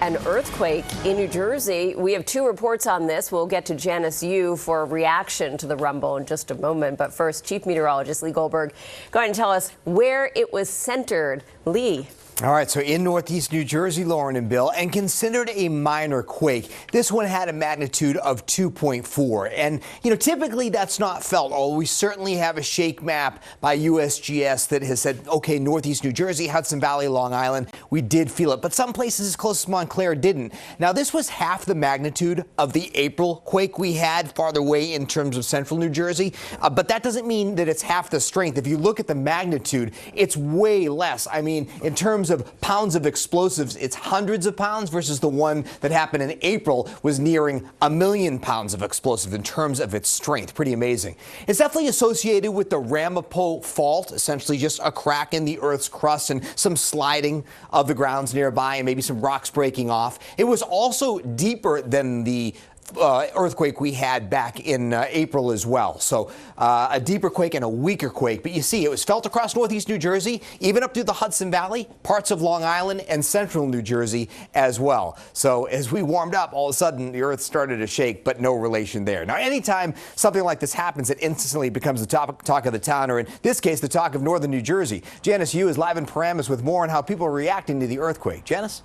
An earthquake in New Jersey. We have two reports on this. We'll get to Janice Yu for a reaction to the rumble in just a moment. But first, Chief Meteorologist Lee Goldberg, go ahead and tell us where it was centered. Lee. All right, so in northeast New Jersey, Lauren and Bill, and considered a minor quake. This one had a magnitude of 2.4. And, typically that's not felt. Oh, we certainly have a shake map by USGS that has said, okay, northeast New Jersey, Hudson Valley, Long Island, we did feel it. But some places as close as Montclair didn't. Now, this was half the magnitude of the April quake we had farther away in terms of central New Jersey. But that doesn't mean that it's half the strength. If you look at the magnitude, it's way less. I mean, in terms of pounds of explosives, it's hundreds of pounds versus the one that happened in April was nearing 1 million pounds of explosive in terms of its strength. Pretty amazing. It's definitely associated with the Ramapo Fault, essentially just a crack in the Earth's crust and some sliding of the grounds nearby and maybe some rocks breaking off. It was also deeper than the earthquake we had back in April as well. So a deeper quake and a weaker quake. But you see, it was felt across northeast New Jersey, even up through the Hudson Valley, parts of Long Island and central New Jersey as well. So as we warmed up, all of a sudden the earth started to shake, but no relation there. Now, anytime something like this happens, it instantly becomes the talk of the town, or in this case, the talk of northern New Jersey. Janice Yu is live in Pa-Ra-Mus with more on how people are reacting to the earthquake. Janice?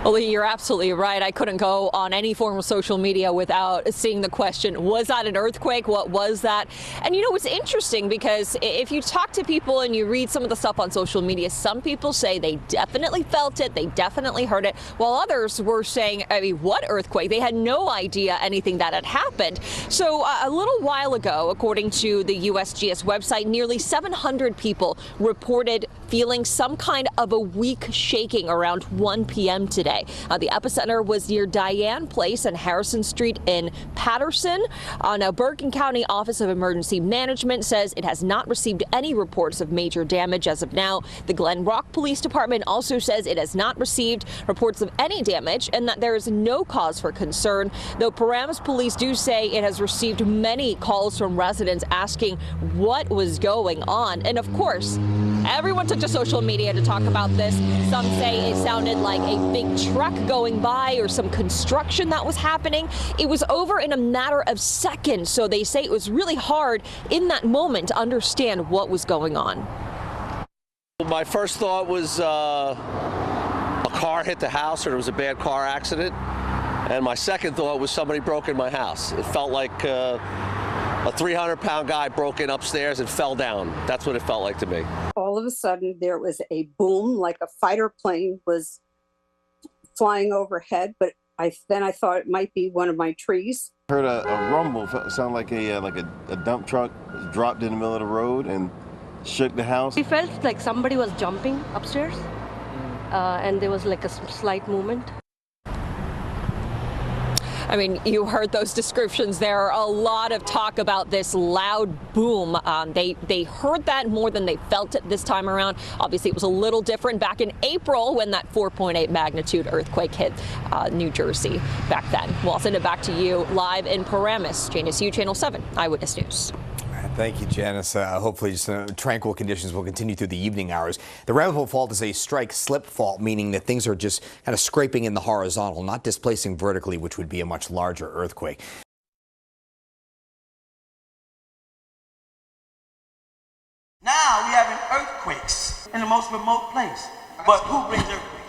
Well, Lee, you're absolutely right. I couldn't go on any form of social media without seeing the question, was that an earthquake? What was that? And it's interesting because if you talk to people and you read some of the stuff on social media, some people say they definitely felt it, they definitely heard it, while others were saying, what earthquake? They had no idea anything that had happened. So a little while ago, according to the USGS website, nearly 700 people reported feeling some kind of a weak shaking around 1 p.m. today. The epicenter was near Diane Place and Harrison Street in Patterson. Now, Bergen County Office of Emergency Management says it has not received any reports of major damage as of now. The Glen Rock Police Department also says it has not received reports of any damage and that there is no cause for concern, though Pa-Ra-Mus police do say it has received many calls from residents asking what was going on. And of course, everyone took to social media to talk about this. Some say it sounded like a big truck going by or some construction that was happening. It was over in a matter of seconds, so they say it was really hard in that moment to understand what was going on. My first thought was a car hit the house or there was a bad car accident. And my second thought was somebody broke in my house. It felt like a 300-pound guy broke in upstairs and fell down. That's what it felt like to me. All of a sudden, there was a boom, like a fighter plane was flying overhead, but then I thought it might be one of my trees. Heard a rumble, sounded like a dump truck dropped in the middle of the road and shook the house. We felt like somebody was jumping upstairs, and there was like a slight movement. You heard those descriptions. There are a lot of talk about this loud boom. They heard that more than they felt it this time around. Obviously, it was a little different back in April when that 4.8 magnitude earthquake hit New Jersey back then. Well, I'll send it back to you live in Pa-Ra-Mus. Janice Yu, Channel 7 Eyewitness News. Thank you, Janice. Hopefully just tranquil conditions will continue through the evening hours. The Ramapo Fault is a strike-slip fault, meaning that things are just kind of scraping in the horizontal, not displacing vertically, which would be a much larger earthquake. Now we have earthquakes in the most remote place. But who brings earthquakes?